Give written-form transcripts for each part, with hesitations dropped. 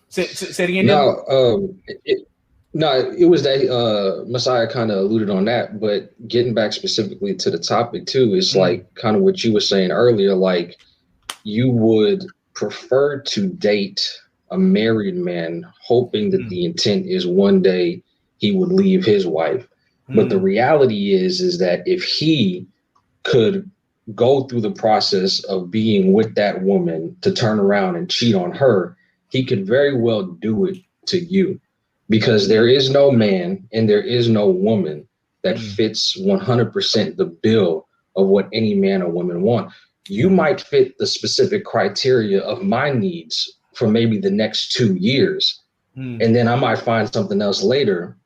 Say it again, Dylan. No, it was that Messiah kind of alluded on that, but getting back specifically to the topic too, is like kind of what you were saying earlier, like you would prefer to date a married man, hoping that the intent is one day he would leave his wife. But the reality is that if he could go through the process of being with that woman to turn around and cheat on her, he could very well do it to you, because there is no man and there is no woman that fits 100% the bill of what any man or woman want. You might fit the specific criteria of my needs for maybe the next 2 years. And then I might find something else later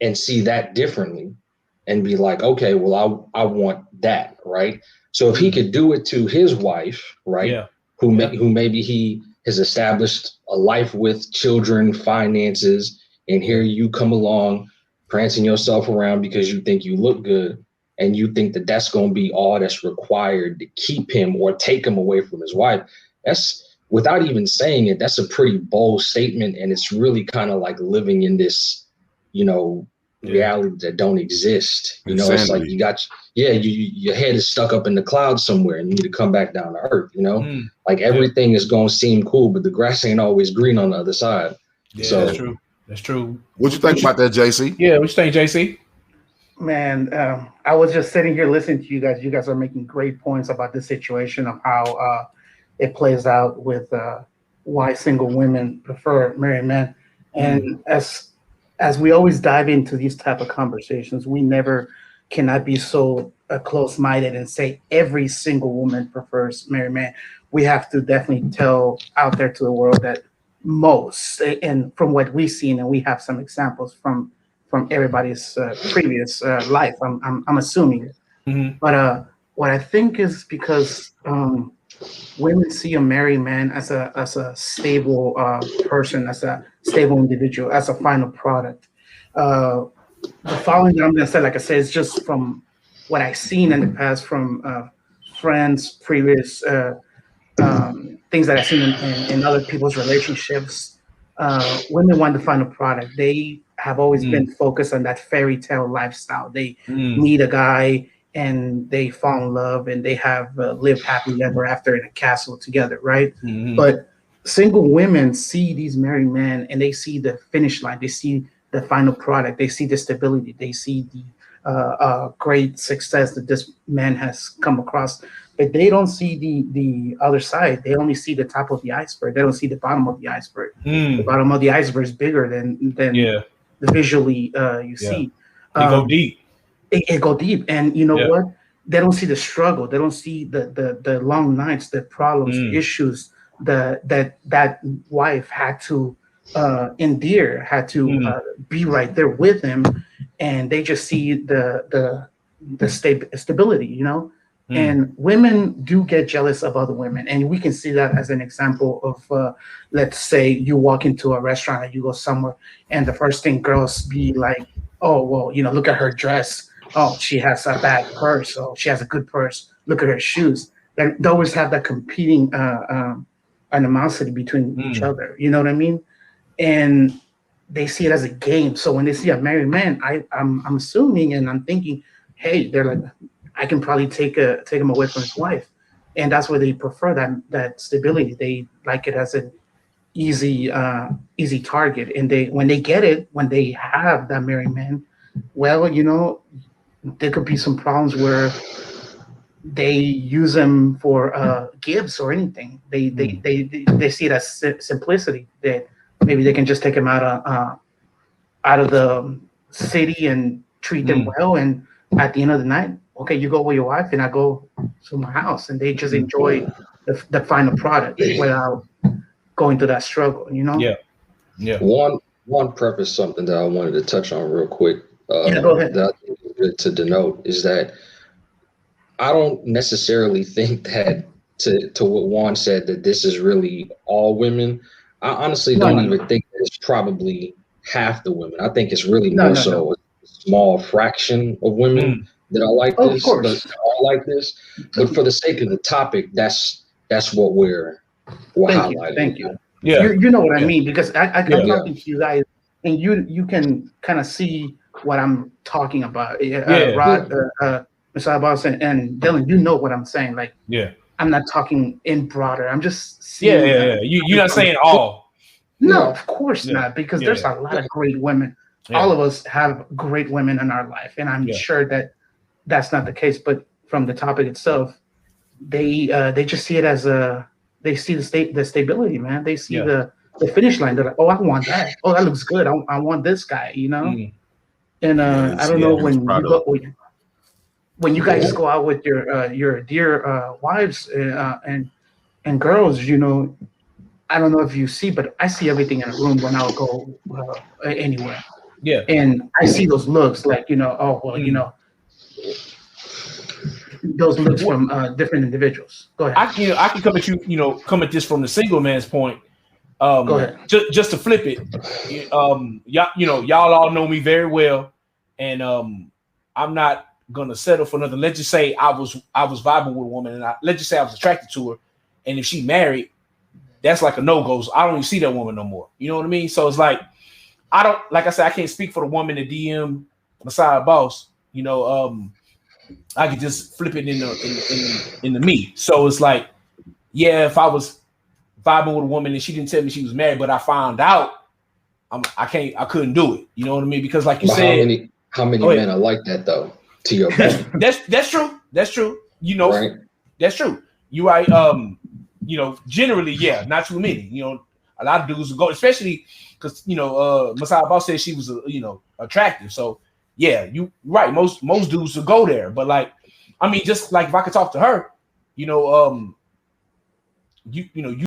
and see that differently and be like, okay, well, I want that, right? So if he could do it to his wife, right, who maybe he has established a life with, children, finances, and here you come along prancing yourself around because you think you look good, and you think that that's going to be all that's required to keep him or take him away from his wife. That's, without even saying it, that's a pretty bold statement, and it's really kind of like living in this, reality that don't exist. It's like you got, your head is stuck up in the clouds somewhere and you need to come back down to earth, like everything is going to seem cool, but the grass ain't always green on the other side. Yeah, so that's true. What you think about that, JC? Yeah, what you think, JC? Man, I was just sitting here listening to you guys. You guys are making great points about the situation of how it plays out with why single women prefer married men. And as we always dive into these type of conversations, we never cannot be so close-minded and say every single woman prefers married man. We have to definitely tell out there to the world that most, and from what we've seen, and we have some examples from everybody's previous life, I'm assuming. But what I think is because women see a married man as a stable person, as a stable individual, as a final product. The following that I'm going to say, like I said, is just from what I've seen in the past from friends, previous things that I've seen in other people's relationships. Women want the final product. They have always been focused on that fairy tale lifestyle. They meet a guy and they fall in love and they have lived happily ever after in a castle together, right? But single women see these married men and they see the finish line. They see the final product. They see the stability. They see the great success that this man has come across. But they don't see the other side. They only see the top of the iceberg. They don't see the bottom of the iceberg. The bottom of the iceberg is bigger than the visually you see. It go deep. It go deep, and you know what? They don't see the struggle. They don't see the long nights, the problems, the issues that wife had to endure, had to be right there with him, and they just see the stability, And women do get jealous of other women, and we can see that as an example of, let's say you walk into a restaurant or you go somewhere, and the first thing girls be like, "Oh, well, look at her dress. Oh, she has a bad purse. Oh, she has a good purse. Look at her shoes." They always have that competing animosity between each other. You know what I mean? And they see it as a game. So when they see a married man, I'm assuming and I'm thinking, hey, they're like, I can probably take him away from his wife, and that's why they prefer that stability. They like it as an easy target, and when they get it, when they have that married man, well, there could be some problems where they use them for gifts or anything. They see it as simplicity, that maybe they can just take him out of the city and treat them well, and at the end of the night, okay, you go with your wife and I go to my house, and they just enjoy the final product without going through that struggle, Yeah. One preface, something that I wanted to touch on real quick. Go ahead. That I think is good to denote is that I don't necessarily think that to what Juan said, that this is really all women. I honestly don't even think that it's probably half the women. I think it's really more so a small fraction of women that are like this, but are like this. But for the sake of the topic, that's what we're highlighting. Thank you. Yeah. You know what I mean, because I'm Yeah. talking to you guys, and you can kind of see what I'm talking about. Rod, MessiahBoss, and Dylan, you know what I'm saying. Like, Yeah. I'm not talking in broader. I'm just Yeah. seeing. Yeah. You're not saying all. No, No. of course Yeah. not, because Yeah. there's a lot of great women. Yeah. All of us have great women in our life, and I'm sure that that's not the case. But from the topic itself, they just see it as they see the stability, man. They see the finish line. They're like, oh, I want that. Oh, that looks good. I want this guy, you know. Mm. And I don't know when you guys go out with your dear wives and girls, you know. I don't know if you see, but I see everything in a room when I'll go anywhere. Yeah. And I see those looks like, you know, oh, well, you know, those looks from different individuals. Go ahead. I can come at come at this from the single man's point. Go ahead. Just to flip it. Y'all all know me very well. And I'm not gonna settle for nothing. Let's just say I was vibing with a woman, and let's just say I was attracted to her. And if she married, that's like a no-go. So I don't even see that woman no more. You know what I mean? So it's like, like I said, I can't speak for the woman that DM MessiahBoss. You know, I could just flip it into me. So it's like, yeah, if I was vibing with a woman and she didn't tell me she was married, but I found out, I couldn't do it. You know what I mean? Because like you said, how many men are like that though? To your point. That's true. That's true. You know, right? That's true. You right. You know, generally, yeah, not too many. You know, a lot of dudes go, especially because MessiahBoss said she was attractive. So yeah, you right. Most dudes will go there, but like, I mean, just like if I could talk to her, you